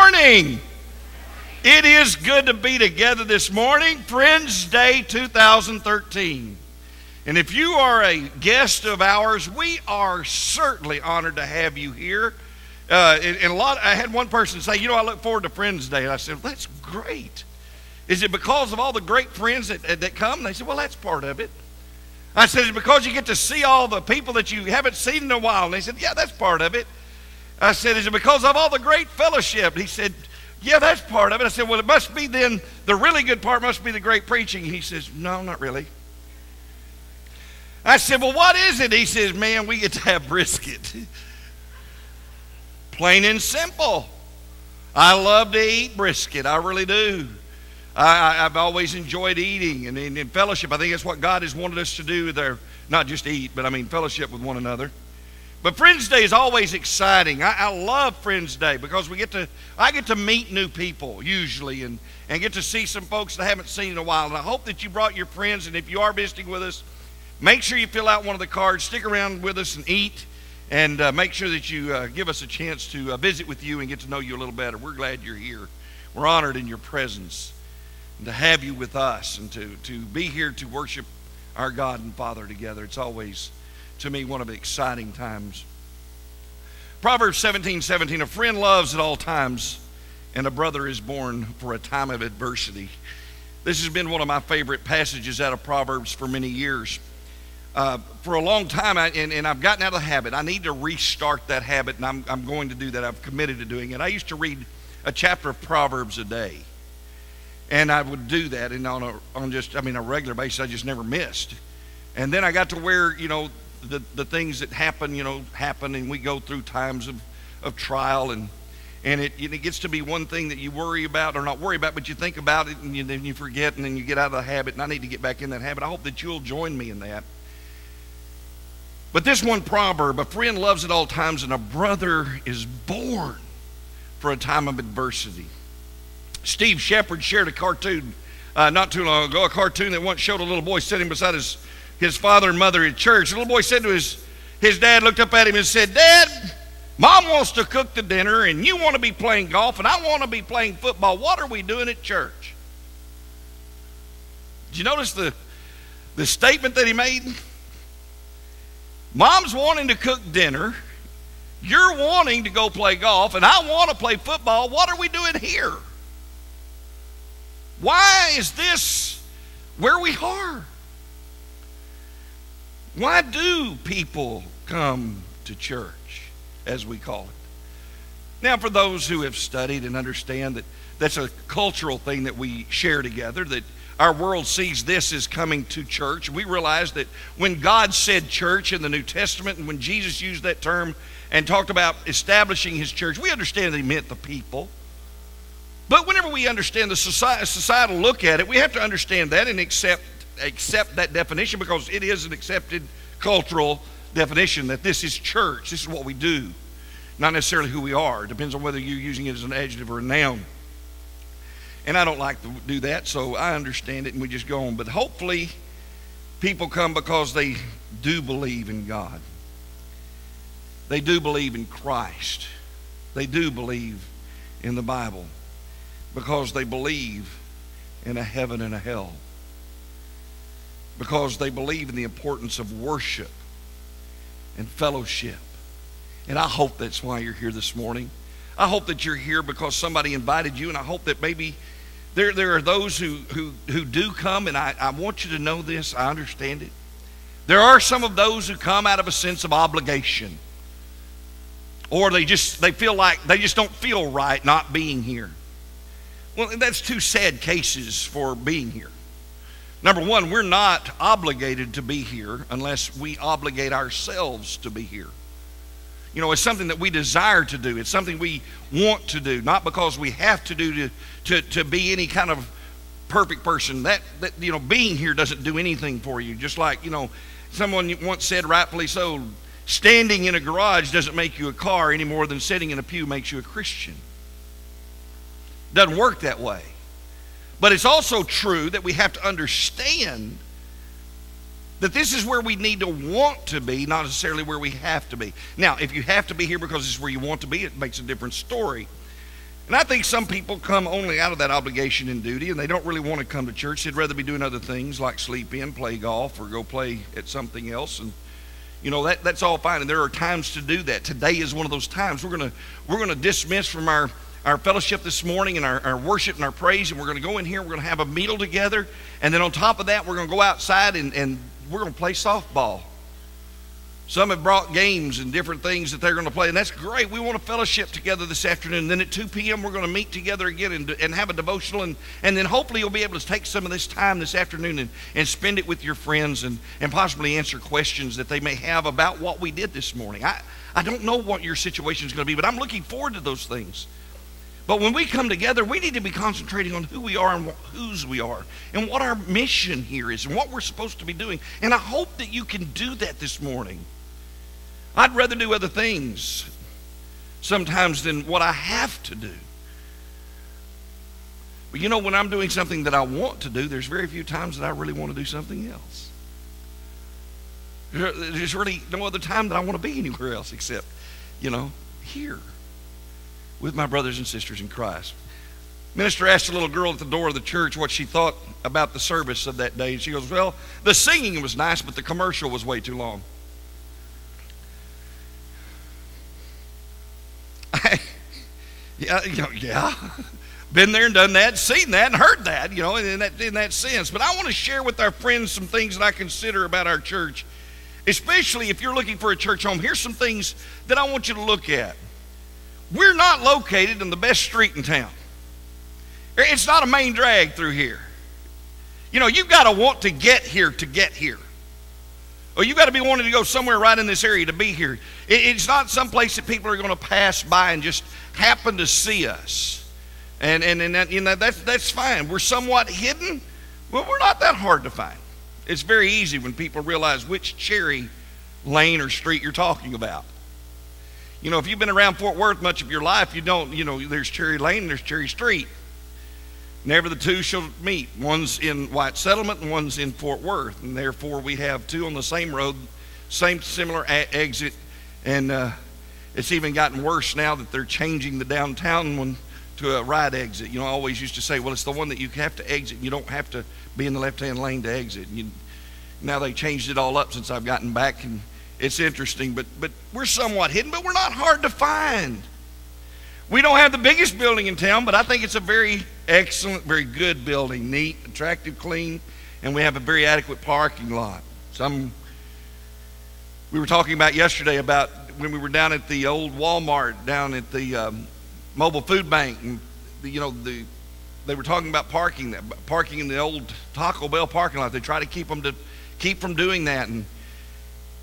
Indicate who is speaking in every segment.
Speaker 1: morning. It is good to be together this morning. Friends Day 2013. And if you are a guest of ours, we are certainly honored to have you here. I had one person say, I look forward to Friends Day. And I said, well, that's great. Is it because of all the great friends that come? And they said, well, that's part of it. I said, it's because you get to see all the people that you haven't seen in a while. And they said, yeah, that's part of it. I said, is it because of all the great fellowship? And he said, yeah, that's part of it. I said, well, it must be then, the really good part must be the great preaching. He says, no, not really. I said, well, what is it? He says, man, we get to have brisket. Plain and simple. I love to eat brisket. I really do. I've always enjoyed eating and in fellowship. I think that's what God has wanted us to do there. Not just eat, but fellowship with one another. But Friends Day is always exciting. I love Friends Day because I get to meet new people usually and get to see some folks that I haven't seen in a while. And I hope that you brought your friends, and if you are visiting with us, make sure you fill out one of the cards, stick around with us and eat, and make sure that you give us a chance to visit with you and get to know you a little better. We're glad you're here. We're honored in your presence and to have you with us and to be here to worship our God and Father together. It's always, to me, one of the exciting times. Proverbs 17:17, a friend loves at all times, and a brother is born for a time of adversity. This has been one of my favorite passages out of Proverbs for many years. For a long time, and I've gotten out of the habit. I need to restart that habit, and I'm going to do that. I've committed to doing it. I used to read a chapter of Proverbs a day, and I would do that, and on a regular basis, I just never missed. And then I got to where, the things that happen, and we go through times of trial, and it gets to be one thing that you worry about, or not worry about, but you think about it, and then you forget, and then you get out of the habit, and I need to get back in that habit. I hope that you'll join me in that. But this one proverb, a friend loves at all times, and a brother is born for a time of adversity. Steve Shepard shared a cartoon not too long ago, a cartoon that once showed a little boy sitting beside his father and mother at church. The little boy said to his dad, looked up at him and said, Dad, Mom wants to cook the dinner, and you want to be playing golf, and I want to be playing football. What are we doing at church? Did you notice the statement that he made? Mom's wanting to cook dinner, you're wanting to go play golf, and I want to play football. What are we doing here? Why is this where we are? Why do people come to church, as we call it? Now, for those who have studied and understand that that's a cultural thing that we share together, that our world sees this as coming to church. We realize that when God said church in the New Testament, and when Jesus used that term and talked about establishing his church, we understand that he meant the people. But whenever we understand the societal look at it, we have to understand that and accept that definition, because it is an accepted cultural definition that this is church. This is what we do, not necessarily who we are. It depends on whether you're using it as an adjective or a noun. And I don't like to do that, so I understand it, and we just go on. But hopefully people come because they do believe in God. They do believe in Christ. They do believe in the Bible, because they believe in a heaven and a hell, because they believe in the importance of worship and fellowship. And I hope that's why you're here this morning. I hope that you're here because somebody invited you, and I hope that maybe there are those who do come, and I want you to know this. I understand it. There are some of those who come out of a sense of obligation, or they feel like they just don't feel right not being here. Well, that's two sad cases for being here. Number one, we're not obligated to be here unless we obligate ourselves to be here. It's something that we desire to do. It's something we want to do, not because we have to do to be any kind of perfect person. That being here doesn't do anything for you. Just like, someone once said, rightfully so, standing in a garage doesn't make you a car any more than sitting in a pew makes you a Christian. Doesn't work that way. But it's also true that we have to understand that this is where we need to want to be, not necessarily where we have to be. Now, if you have to be here because this is where you want to be, it makes a different story. And I think some people come only out of that obligation and duty, and they don't really want to come to church. They'd rather be doing other things like sleep in, play golf, or go play at something else. And you know, that's all fine, and there are times to do that. Today is one of those times. We're gonna dismiss from our fellowship this morning and our worship and our praise, and we're going to go in here, we're going to have a meal together, and then on top of that, we're going to go outside and we're going to play softball. Some have brought games and different things that they're going to play, and that's great. We want to fellowship together this afternoon. And then at 2 p.m., we're going to meet together again and have a devotional, and then hopefully you'll be able to take some of this time this afternoon and spend it with your friends and possibly answer questions that they may have about what we did this morning. I don't know what your situation is going to be, but I'm looking forward to those things. But when we come together, we need to be concentrating on who we are and whose we are and what our mission here is and what we're supposed to be doing. And I hope that you can do that this morning. I'd rather do other things sometimes than what I have to do. But you know, when I'm doing something that I want to do, there's very few times that I really want to do something else. There's really no other time that I want to be anywhere else except, you know, here with my brothers and sisters in Christ. Minister asked a little girl at the door of the church what she thought about the service of that day. And she goes, well, the singing was nice, but the commercial was way too long. Yeah. Been there and done that, seen that and heard that, you know, in that sense. But I want to share with our friends some things that I consider about our church, especially if you're looking for a church home. Here's some things that I want you to look at. We're not located in the best street in town. It's not a main drag through here. You know, you've got to want to get here to get here. Or you've got to be wanting to go somewhere right in this area to be here. It's not some place that people are going to pass by and just happen to see us. And that, you know, that's fine. We're somewhat hidden. Well, we're not that hard to find. It's very easy when people realize which Cherry lane or street you're talking about. You know, if you've been around Fort Worth much of your life, you don't, you know, there's Cherry Lane and there's Cherry Street. Never the two shall meet. One's in White Settlement and one's in Fort Worth. And therefore we have two on the same road, same similar exit. And it's even gotten worse now that they're changing the downtown one to a right exit. You know, I always used to say, well, it's the one that you have to exit. You don't have to be in the left-hand lane to exit. Now they changed it all up since I've gotten back, and it's interesting. But we're somewhat hidden, but we're not hard to find. We don't have the biggest building in town, but I think it's a very excellent, very good building. Neat, attractive, clean, and we have a very adequate parking lot. We were talking about yesterday about when we were down at the old Walmart, down at the mobile food bank, and they were talking about parking in the old Taco Bell parking lot. They try to keep from doing that. And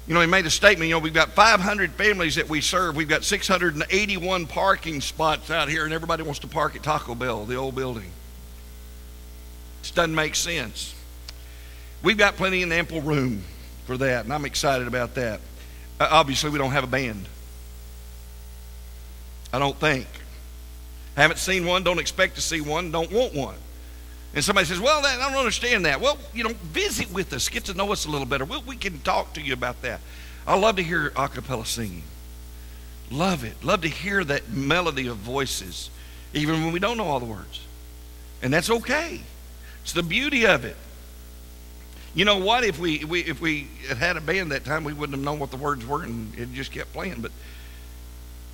Speaker 1: you know, he made a statement, you know, we've got 500 families that we serve. We've got 681 parking spots out here, and everybody wants to park at Taco Bell, the old building. It doesn't make sense. We've got plenty and ample room for that, and I'm excited about that. Obviously, we don't have a band. I don't think. Haven't seen one, don't expect to see one, don't want one. And somebody says, well, I don't understand that. Well, you know, visit with us, get to know us a little better. We can talk to you about that. I love to hear a cappella singing. Love it. Love to hear that melody of voices, even when we don't know all the words. And that's okay. It's the beauty of it. You know what? If we had a band that time, we wouldn't have known what the words were, and it just kept playing. But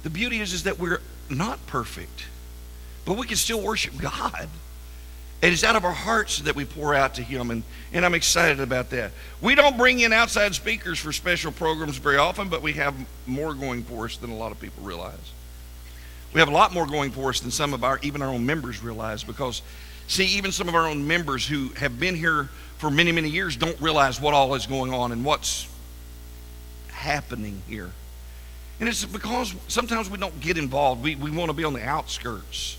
Speaker 1: the beauty is that we're not perfect, but we can still worship God. It is out of our hearts that we pour out to Him, and I'm excited about that. We don't bring in outside speakers for special programs very often, but we have more going for us than a lot of people realize. We have a lot more going for us than some of even our own members realize, because, see, even some of our own members who have been here for many, many years don't realize what all is going on and what's happening here. And it's because sometimes we don't get involved. We want to be on the outskirts.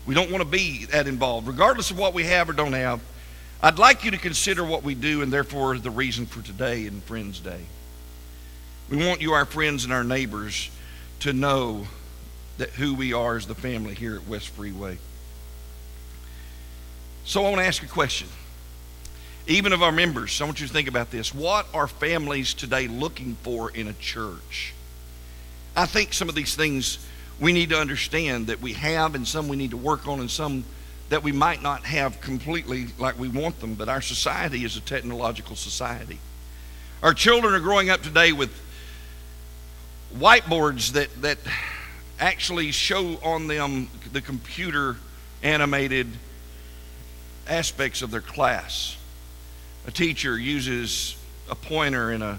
Speaker 1: We don't want to be that involved. Regardless of what we have or don't have, I'd like you to consider what we do and therefore the reason for today and Friends Day. We want you, our friends and our neighbors, to know that who we are as the family here at West Freeway. So I want to ask a question. Even of our members, I want you to think about this. What are families today looking for in a church? I think some of these things we need to understand that we have, and some we need to work on, and some that we might not have completely like we want them. But our society is a technological society. Our children are growing up today with whiteboards that actually show on them the computer animated aspects of their class. A teacher uses a pointer and a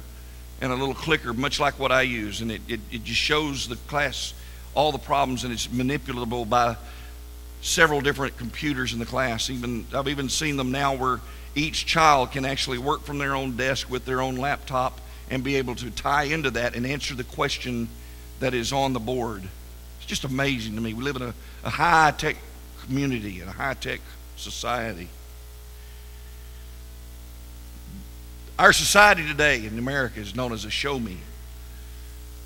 Speaker 1: little clicker, much like what I use, and it just shows the class all the problems, and it's manipulable by several different computers in the class. I've even seen them now where each child can actually work from their own desk with their own laptop and be able to tie into that and answer the question that is on the board. It's just amazing to me. We live in a high-tech community and a high-tech society. Our society today in America is known as a show-me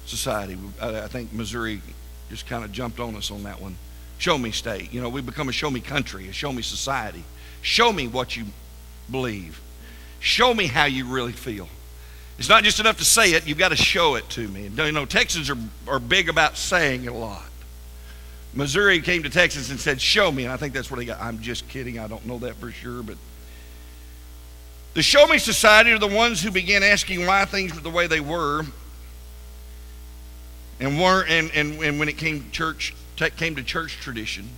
Speaker 1: society. I think Missouri just kind of jumped on us on that one. Show-me state. You know, we've become a show-me country, a show-me society. Show me what you believe. Show me how you really feel. It's not just enough to say it, you've got to show it to me. You know, Texans are big about saying it a lot. Missouri came to Texas and said, show me, and I think that's what they got. I'm just kidding, I don't know that for sure, but the show me society are the ones who began asking why things were the way they were, and when it came to church tradition.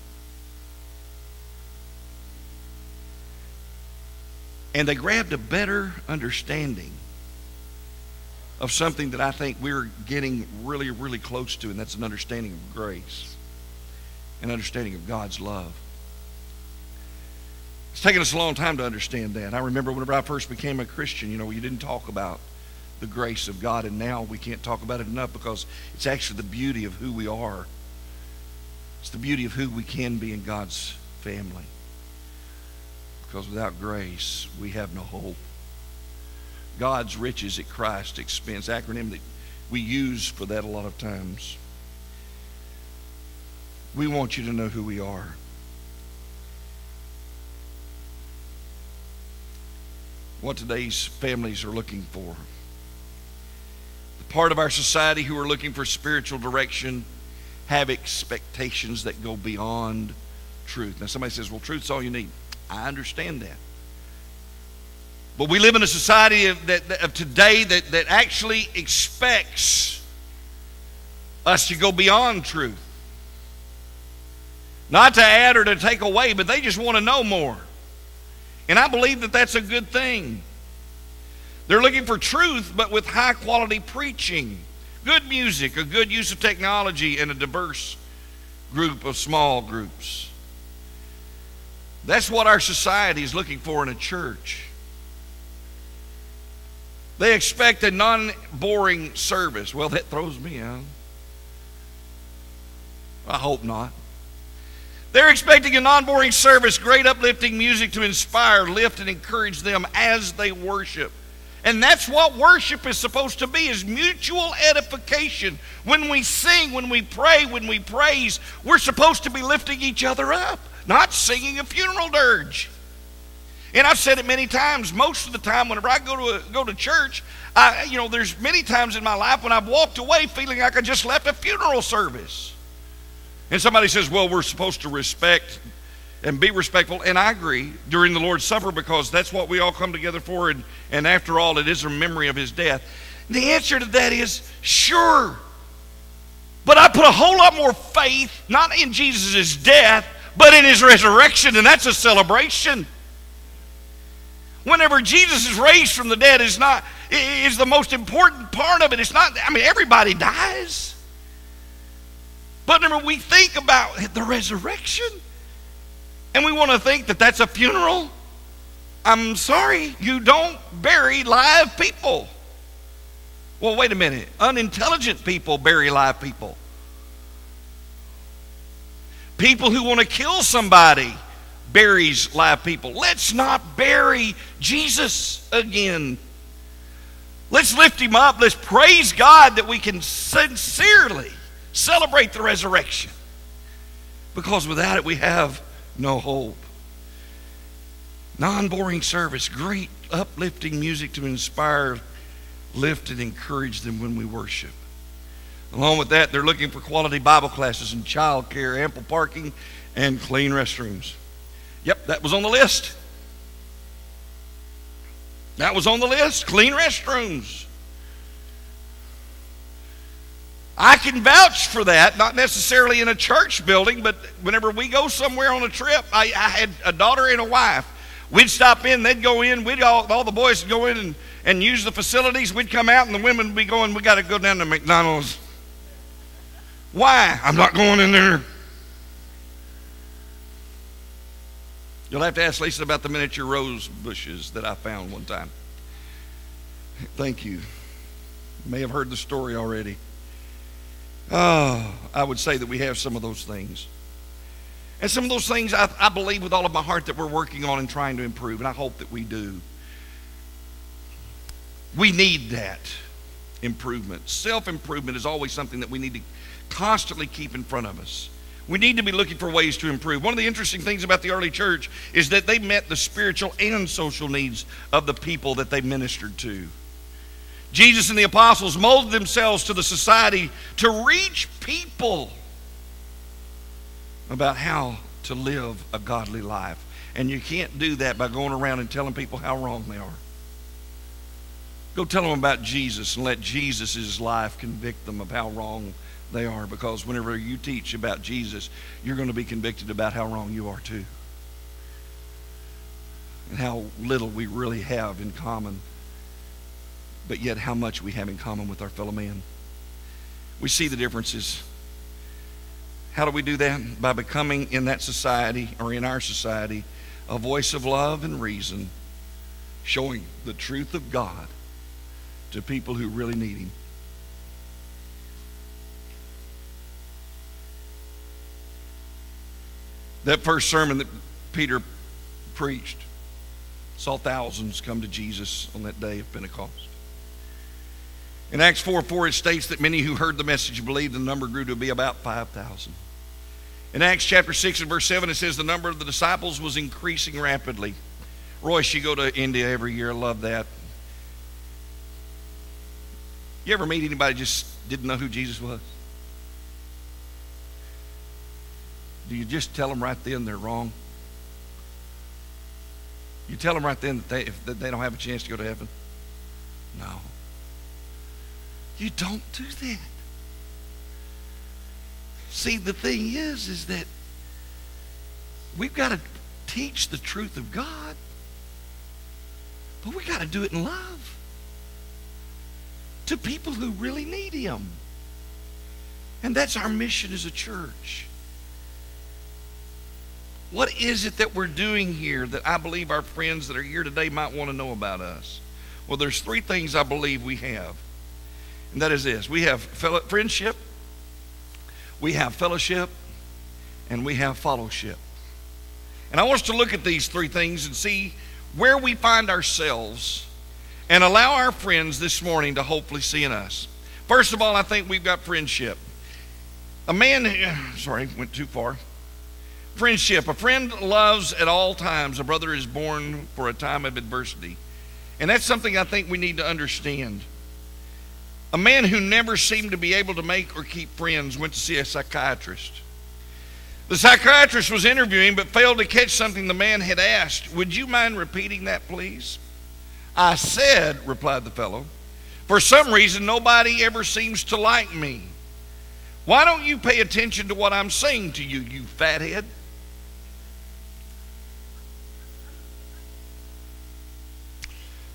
Speaker 1: And they grabbed a better understanding of something that I think we're getting really, really close to, and that's an understanding of grace, an understanding of God's love. It's taken us a long time to understand that. I remember whenever I first became a Christian, you didn't talk about the grace of God, and now we can't talk about it enough because it's actually the beauty of who we are. It's the beauty of who we can be in God's family. Because without grace, we have no hope. God's riches at Christ's expense, acronym that we use for that a lot of times. We want you to know who we are. What today's families are looking for. The part of our society who are looking for spiritual direction have expectations that go beyond truth. Now somebody says, well, truth's all you need. I understand that. But we live in a society of today that actually expects us to go beyond truth. Not to add or to take away, but they just want to know more. And I believe that that's a good thing. They're looking for truth, but with high quality preaching, good music, a good use of technology, and a diverse group of small groups. That's what our society is looking for in a church. They expect a non-boring service. Well, that throws me out. I hope not. They're expecting a non-boring service, great uplifting music to inspire, lift, and encourage them as they worship. And that's what worship is supposed to be, is mutual edification. When we sing, when we pray, when we praise, we're supposed to be lifting each other up, not singing a funeral dirge. And I've said it many times. Most of the time, whenever I go to church, there's many times in my life when I've walked away feeling like I just left a funeral service. And somebody says, well, we're supposed to respect and be respectful. And I agree, during the Lord's Supper, because that's what we all come together for. And after all, it is a memory of his death. The answer to that is, sure. But I put a whole lot more faith, not in Jesus' death, but in his resurrection. And that's a celebration. Whenever Jesus is raised from the dead is the most important part of it. It's not, everybody dies. But whenever we think about the resurrection, and we want to think that that's a funeral, I'm sorry, you don't bury live people. Well, wait a minute. Unintelligent people bury live people. People who want to kill somebody buries live people. Let's not bury Jesus again. Let's lift him up. Let's praise God that we can sincerely celebrate the resurrection. Because without it, we have no hope. Non-boring service, great uplifting music to inspire, lift, and encourage them when we worship. Along with that, they're looking for quality Bible classes and child care, ample parking, and clean restrooms. Yep, that was on the list. That was on the list, clean restrooms. I can vouch for that, not necessarily in a church building, but whenever we go somewhere on a trip, I had a daughter and a wife. We'd stop in, they'd go in, all the boys would go in and use the facilities. We'd come out and the women would be going, we got to go down to McDonald's. Why? I'm not going in there. You'll have to ask Lisa about the miniature rose bushes that I found one time. Thank you. You may have heard the story already. Oh, I would say that we have some of those things. And some of those things I believe with all of my heart that we're working on and trying to improve, and I hope that we do. We need that improvement. Self-improvement is always something that we need to constantly keep in front of us. We need to be looking for ways to improve. One of the interesting things about the early church is that they met the spiritual and social needs of the people that they ministered to. Jesus and the apostles molded themselves to the society to reach people about how to live a godly life. And you can't do that by going around and telling people how wrong they are. Go tell them about Jesus and let Jesus' life convict them of how wrong they are, because whenever you teach about Jesus, you're going to be convicted about how wrong you are too. And how little we really have in common, but yet how much we have in common with our fellow man. We see the differences. How do we do that? By becoming in that society, or in our society, a voice of love and reason, showing the truth of God to people who really need Him. That first sermon that Peter preached saw thousands come to Jesus on that day of Pentecost. In Acts 4:4 it states that many who heard the message believed, and the number grew to be about 5,000. In Acts chapter 6 and verse 7 it says the number of the disciples was increasing rapidly. Royce, you go to India every year. I love that. You ever meet anybody just didn't know who Jesus was? Do you just tell them right then they're wrong? You tell them right then that they don't have a chance to go to heaven? No. You don't do that. See, the thing is that we've got to teach the truth of God, but we got to do it in love to people who really need Him. And that's our mission as a church. What is it that we're doing here that I believe our friends that are here today might want to know about us? Well, there's three things I believe we have. And that is this. We have friendship, we have fellowship, and we have fellowship. And I want us to look at these three things and see where we find ourselves and allow our friends this morning to hopefully see in us. First of all, I think we've got friendship. Went too far. Friendship. A friend loves at all times. A brother is born for a time of adversity. And that's something I think we need to understand. A man who never seemed to be able to make or keep friends went to see a psychiatrist. The psychiatrist was interviewing but failed to catch something the man had asked. Would you mind repeating that, please? I said, replied the fellow, for some reason nobody ever seems to like me. Why don't you pay attention to what I'm saying to you, you fathead?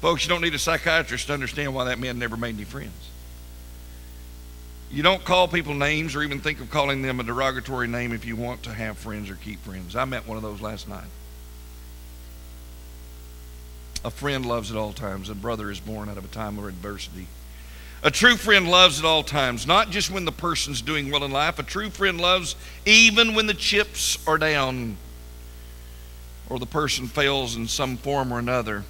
Speaker 1: Folks, you don't need a psychiatrist to understand why that man never made any friends. You don't call people names or even think of calling them a derogatory name if you want to have friends or keep friends. I met one of those last night. A friend loves at all times. A brother is born out of a time of adversity. A true friend loves at all times, not just when the person's doing well in life. A true friend loves even when the chips are down or the person fails in some form or another.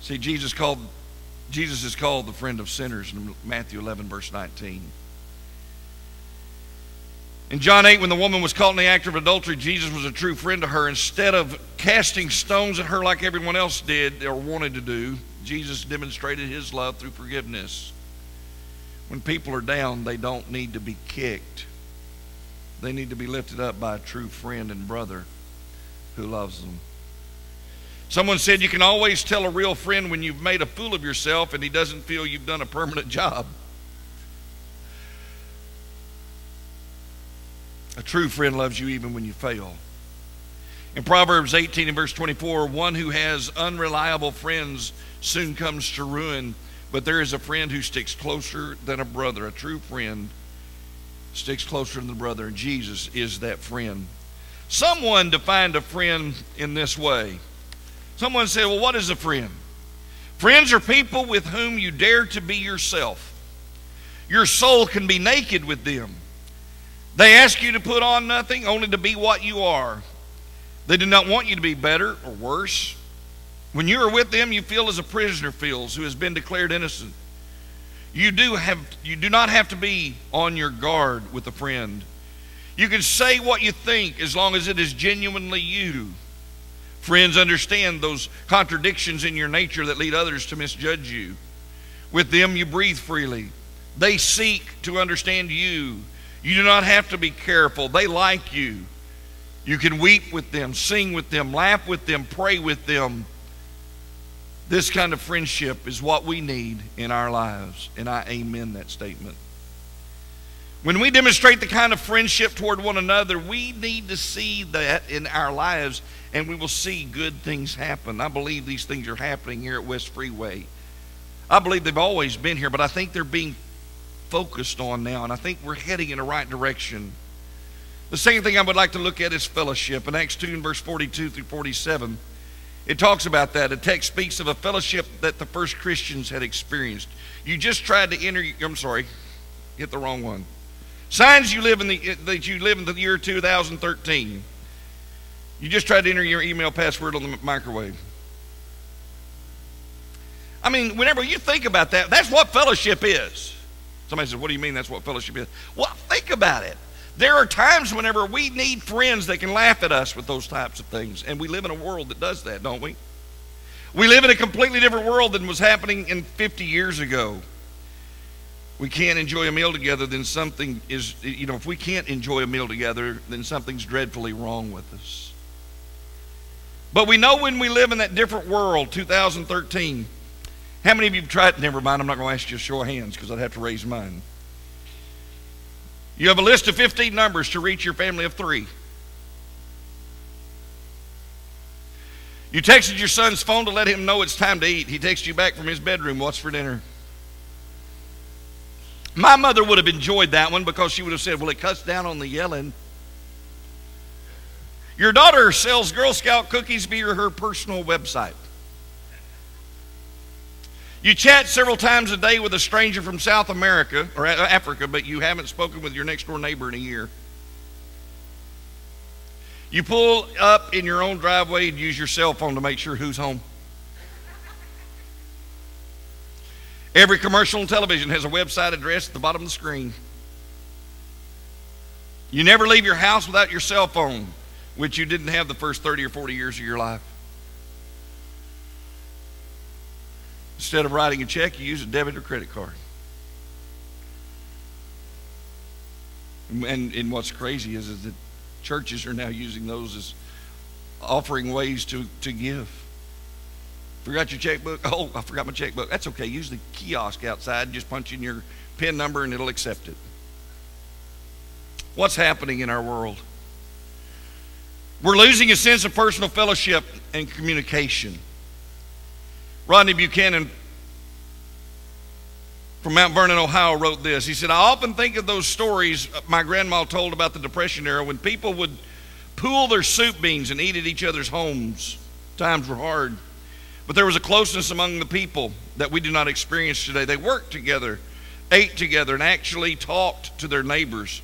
Speaker 1: See, Jesus is called the friend of sinners in Matthew 11, verse 19. In John 8, when the woman was caught in the act of adultery, Jesus was a true friend to her. Instead of casting stones at her like everyone else did or wanted to do, Jesus demonstrated his love through forgiveness. When people are down, they don't need to be kicked. They need to be lifted up by a true friend and brother who loves them. Someone said you can always tell a real friend when you've made a fool of yourself and he doesn't feel you've done a permanent job. A true friend loves you even when you fail. In Proverbs 18 and verse 24, one who has unreliable friends soon comes to ruin, but there is a friend who sticks closer than a brother. A true friend sticks closer than a brother, and Jesus is that friend. Someone defined a friend in this way. Someone said, well, what is a friend? Friends are people with whom you dare to be yourself. Your soul can be naked with them. They ask you to put on nothing, only to be what you are. They do not want you to be better or worse. When you are with them, you feel as a prisoner feels who has been declared innocent. You do not have to be on your guard with a friend. You can say what you think as long as it is genuinely you. Friends understand those contradictions in your nature that lead others to misjudge you. With them, you breathe freely. They seek to understand you. You do not have to be careful. They like you. You can weep with them, sing with them, laugh with them, pray with them. This kind of friendship is what we need in our lives, and I amen that statement. When we demonstrate the kind of friendship toward one another, we need to see that in our lives, and we will see good things happen. I believe these things are happening here at West Freeway. I believe they've always been here, but I think they're being focused on now, and I think we're heading in the right direction. The second thing I would like to look at is fellowship. In Acts 2 and verse 42 through 47, it talks about that. The text speaks of a fellowship that the first Christians had experienced. You just tried to enter, I'm sorry, hit the wrong one. Signs that you live in the year 2013. You just tried to enter your email password on the microwave. I mean, whenever you think about that, that's what fellowship is. Somebody says, what do you mean that's what fellowship is? Well, think about it. There are times whenever we need friends that can laugh at us with those types of things. And we live in a world that does that, don't we? We live in a completely different world than was happening in 50 years ago. We can't enjoy a meal together, then something is, if we can't enjoy a meal together, then something's dreadfully wrong with us. But we know when we live in that different world, 2013, how many of you have tried, never mind, I'm not going to ask you a show of hands because I'd have to raise mine. You have a list of 15 numbers to reach your family of 3. You texted your son's phone to let him know it's time to eat. He texted you back from his bedroom, what's for dinner? My mother would have enjoyed that one because she would have said, well, it cuts down on the yelling. Your daughter sells Girl Scout cookies via her personal website. You chat several times a day with a stranger from South America or Africa, but you haven't spoken with your next door neighbor in a year. You pull up in your own driveway and use your cell phone to make sure who's home. Every commercial on television has a website address at the bottom of the screen. You never leave your house without your cell phone, which you didn't have the first 30 or 40 years of your life. Instead of writing a check, you use a debit or credit card. And what's crazy is that churches are now using those as offering ways to give. Forgot your checkbook? Oh, I forgot my checkbook. That's okay. Use the kiosk outside. Just punch in your PIN number and it'll accept it. What's happening in our world? We're losing a sense of personal fellowship and communication. Rodney Buchanan from Mount Vernon, Ohio wrote this. He said, I often think of those stories my grandma told about the Depression era when people would pool their soup beans and eat at each other's homes. Times were hard. But there was a closeness among the people that we do not experience today. They worked together, ate together, and actually talked to their neighbors.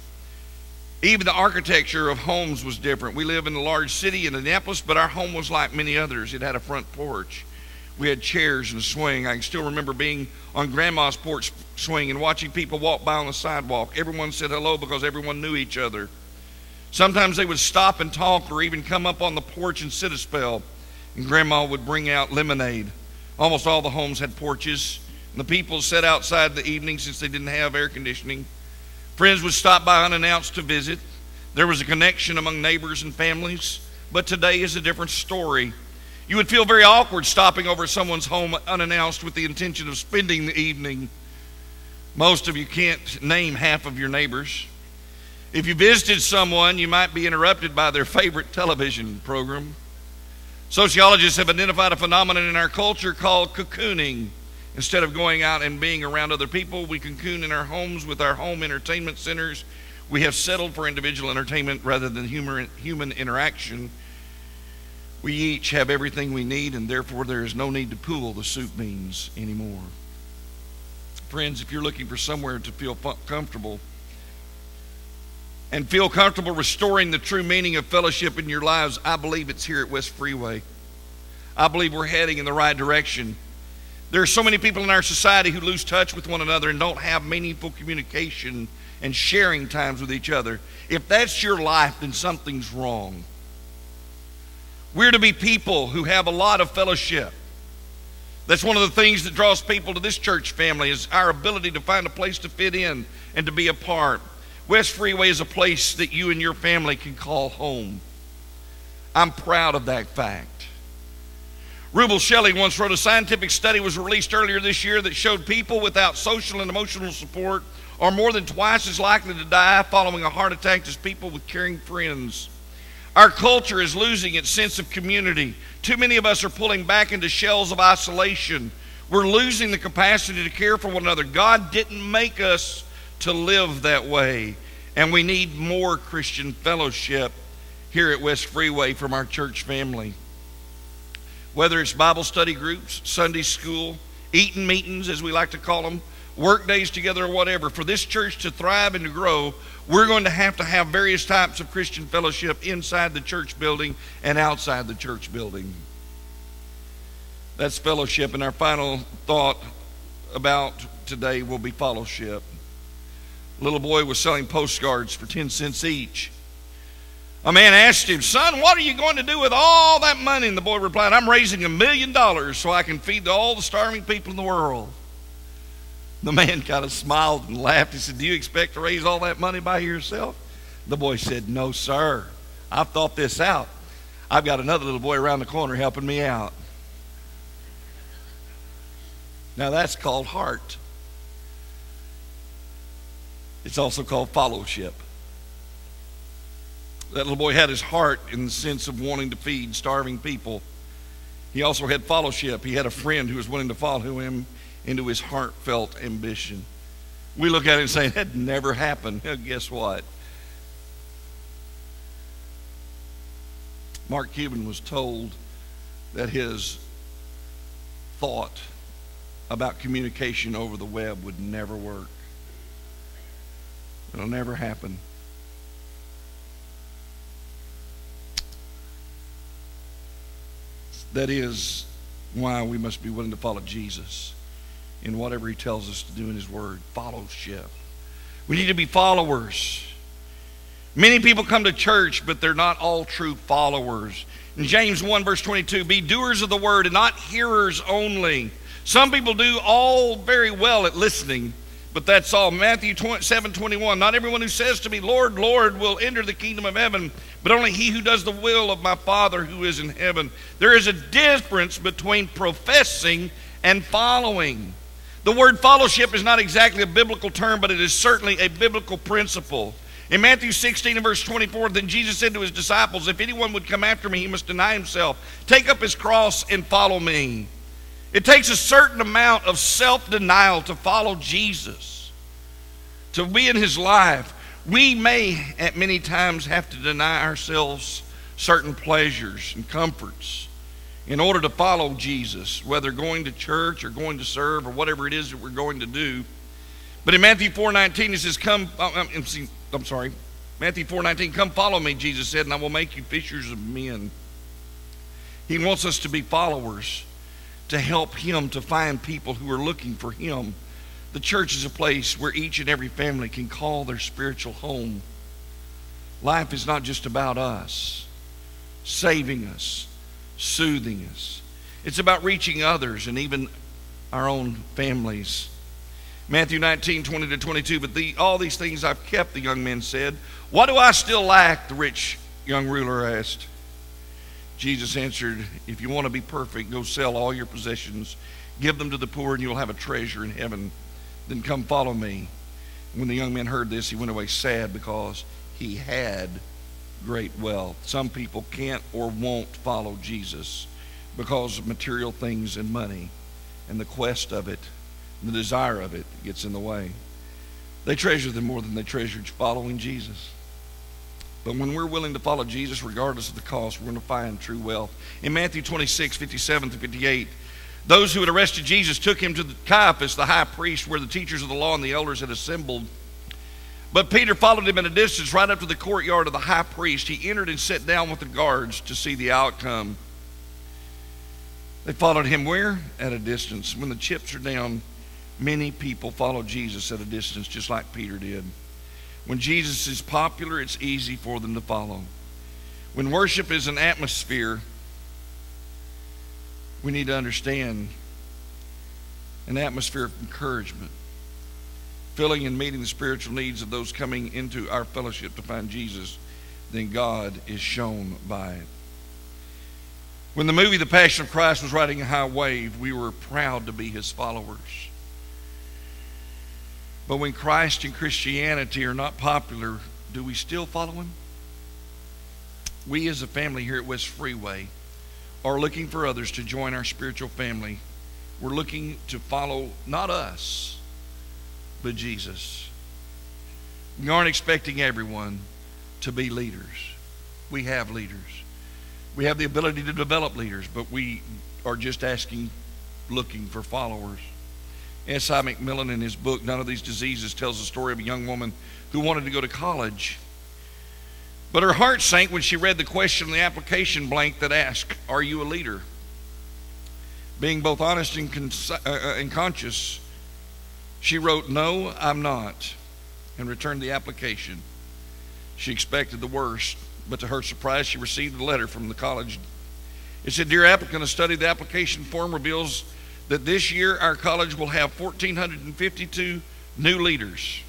Speaker 1: Even the architecture of homes was different. We live in a large city in Indianapolis, but our home was like many others. It had a front porch. We had chairs and a swing. I can still remember being on Grandma's porch swing and watching people walk by on the sidewalk. Everyone said hello because everyone knew each other. Sometimes they would stop and talk or even come up on the porch and sit a spell. And Grandma would bring out lemonade, Almost all the homes had porches, and the people sat outside in the evening since they didn't have air conditioning. Friends would stop by unannounced to visit. There was a connection among neighbors and families, but today is a different story. You would feel very awkward stopping over someone's home unannounced with the intention of spending the evening. Most of you can't name half of your neighbors. If you visited someone, you might be interrupted by their favorite television program. Sociologists have identified a phenomenon in our culture called cocooning. Instead of going out and being around other people, we cocoon in our homes with our home entertainment centers. We have settled for individual entertainment rather than human interaction. We each have everything we need, and therefore there is no need to pool the soup beans anymore. Friends, if you're looking for somewhere to feel comfortable and feel comfortable restoring the true meaning of fellowship in your lives, I believe it's here at West Freeway. I believe we're heading in the right direction. There are so many people in our society who lose touch with one another and don't have meaningful communication and sharing times with each other. If that's your life, then something's wrong. We're to be people who have a lot of fellowship. That's one of the things that draws people to this church family, is our ability to find a place to fit in and to be a part. West Freeway is a place that you and your family can call home. I'm proud of that fact. Rubel Shelley once wrote, a scientific study was released earlier this year that showed people without social and emotional support are more than twice as likely to die following a heart attack as people with caring friends. Our culture is losing its sense of community. Too many of us are pulling back into shells of isolation. We're losing the capacity to care for one another. God didn't make us to live that way, and we need more Christian fellowship here at West Freeway from our church family. Whether it's Bible study groups, Sunday school, eating meetings, as we like to call them, work days together or whatever, for this church to thrive and to grow, we're going to have various types of Christian fellowship inside the church building and outside the church building. That's fellowship, and our final thought about today will be fellowship. A little boy was selling postcards for 10 cents each. A man asked him, son, what are you going to do with all that money? And the boy replied, I'm raising $1 million so I can feed all the starving people in the world. The man kind of smiled and laughed. He said, do you expect to raise all that money by yourself? The boy said, no, sir. I've thought this out. I've got another little boy around the corner helping me out. Now that's called heart. It's also called fellowship. That little boy had his heart in the sense of wanting to feed starving people. He also had fellowship. He had a friend who was willing to follow him into his heartfelt ambition. We look at it and say, that never happened. Guess what? Mark Cuban was told that his thought about communication over the web would never work. It'll never happen. That is why we must be willing to follow Jesus in whatever he tells us to do in his word. Fellowship. We need to be followers. Many people come to church, but they're not all true followers. In James 1 verse 22, be doers of the word and not hearers only. Some people do all very well at listening, but that's all. Matthew 7:21, not everyone who says to me, Lord, Lord, will enter the kingdom of heaven, but only he who does the will of my Father who is in heaven. There is a difference between professing and following. The word fellowship is not exactly a biblical term, but it is certainly a biblical principle. In Matthew 16 and verse 24, then Jesus said to his disciples, if anyone would come after me, he must deny himself, take up his cross and follow me. It takes a certain amount of self-denial to follow Jesus, to be in his life. We may at many times have to deny ourselves certain pleasures and comforts in order to follow Jesus, whether going to church or going to serve or whatever it is that we're going to do. But in Matthew 4:19 it says, Matthew 4:19, come follow me, Jesus said, and I will make you fishers of men. He wants us to be followers, to help him to find people who are looking for him. The church is a place where each and every family can call their spiritual home. Life is not just about us, saving us, soothing us. It's about reaching others and even our own families. Matthew 19:20-22, but all these things I've kept, the young men said. What do I still lack? The rich young ruler asked. Jesus answered, if you want to be perfect, go sell all your possessions, give them to the poor, and you'll have a treasure in heaven. Then come follow me. When the young man heard this, he went away sad because he had great wealth. Some people can't or won't follow Jesus because of material things and money, and the quest of it, and the desire of it gets in the way. They treasure them more than they treasured following Jesus. But when we're willing to follow Jesus, regardless of the cost, we're going to find true wealth. In Matthew 26:57-58, those who had arrested Jesus took him to Caiaphas, the high priest, where the teachers of the law and the elders had assembled. But Peter followed him at a distance right up to the courtyard of the high priest. He entered and sat down with the guards to see the outcome. They followed him where? At a distance. When the chips are down, many people follow Jesus at a distance, just like Peter did. When Jesus is popular, it's easy for them to follow. When worship is an atmosphere, we need to understand an atmosphere of encouragement, filling and meeting the spiritual needs of those coming into our fellowship to find Jesus, then God is shown by it. When the movie The Passion of Christ was riding a high wave, we were proud to be his followers. But when Christ and Christianity are not popular, do we still follow him? We as a family here at West Freeway are looking for others to join our spiritual family. We're looking to follow not us, but Jesus. We aren't expecting everyone to be leaders. We have leaders. We have the ability to develop leaders, but we are just looking for followers. S.I. McMillan, in his book, None of These Diseases, tells the story of a young woman who wanted to go to college. But her heart sank when she read the question in the application blank that asked, are you a leader? Being both honest and conscious, she wrote, no, I'm not, and returned the application. She expected the worst, but to her surprise, she received a letter from the college. It said, dear applicant, a study of the application form reveals that this year our college will have 1,452 new leaders.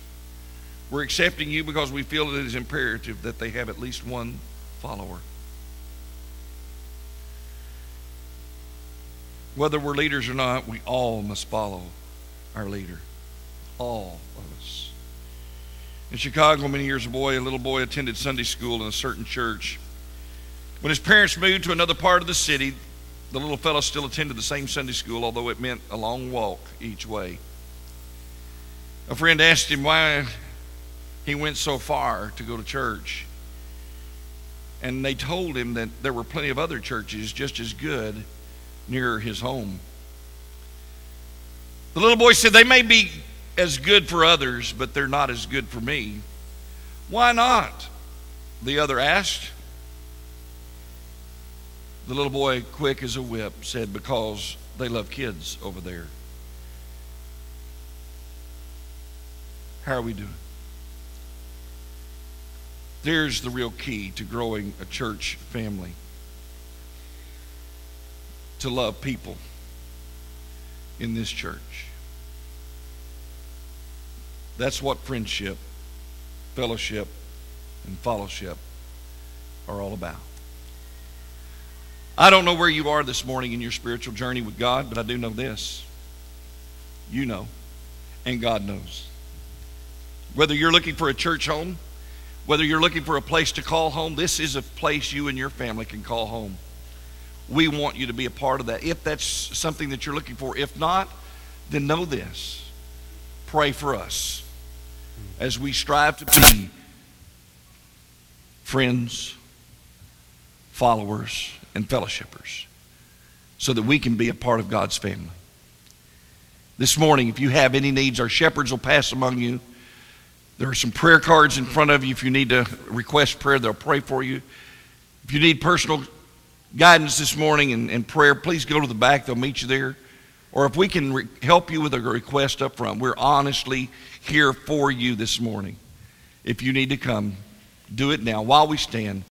Speaker 1: We're accepting you because we feel it is imperative that they have at least one follower. Whether we're leaders or not, we all must follow our leader. All of us. In Chicago, many years a little boy attended Sunday school in a certain church. When his parents moved to another part of the city, the little fellow still attended the same Sunday school, although it meant a long walk each way. A friend asked him why he went so far to go to church. And they told him that there were plenty of other churches just as good near his home. The little boy said, they may be as good for others, but they're not as good for me. Why not? The other asked. The little boy, quick as a whip, said, because they love kids over there. How are we doing? There's the real key to growing a church family. To love people in this church. That's what friendship, fellowship, and fellowship are all about. I don't know where you are this morning in your spiritual journey with God, but I do know this. You know, and God knows. Whether you're looking for a church home, whether you're looking for a place to call home, this is a place you and your family can call home. We want you to be a part of that, if that's something that you're looking for. If not, then know this. Pray for us as we strive to be friends, followers, and fellowshippers, so that we can be a part of God's family. This morning, if you have any needs, our shepherds will pass among you. There are some prayer cards in front of you. If you need to request prayer, they'll pray for you. If you need personal guidance this morning and prayer, please go to the back. They'll meet you there. Or if we can help you with a request up front, we're honestly here for you this morning. If you need to come, do it now while we stand.